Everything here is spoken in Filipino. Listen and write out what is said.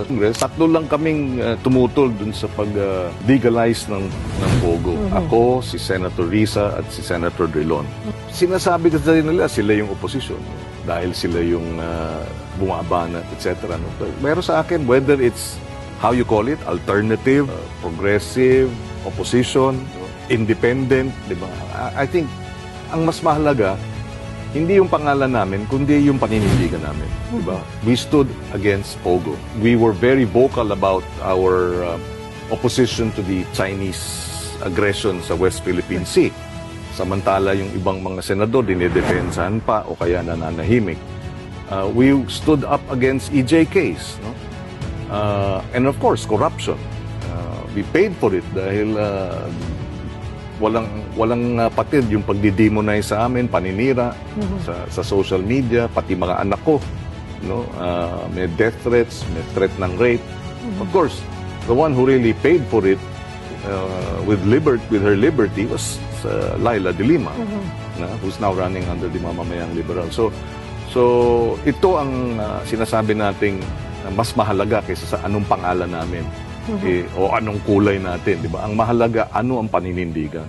Congress, tatlo lang kaming tumutol dun sa pag-legalize ng Pogo. Ako, si Senator Risa at si Senator Drilon. Sinasabi kasi nila sila yung opposition dahil sila yung bumabana, etc. No? Pero sa akin, whether it's how you call it, alternative, progressive, opposition, independent, di ba? I think ang mas mahalaga, hindi yung pangalan namin, kundi yung paninindigan namin. Diba? We stood against Pogo. We were very vocal about our opposition to the Chinese aggression sa West Philippine Sea. Samantala yung ibang mga senador, dinidepensahan pa o kaya nananahimik. We stood up against EJKs. No? And of course, corruption. We paid for it dahil walang patid yung pagdidemonize sa amin, paninira sa social media, pati mga anak ko, no? May death threats, may threat ng rape. Of course, the one who really paid for it with her liberty was Laila de Lima, who's now running under the Mamamayang Liberal. So ito ang sinasabi nating mas mahalaga kaysa sa anong pangalan namin. O anong kulay natin, di ba? Ang mahalaga, ano ang paninindigan.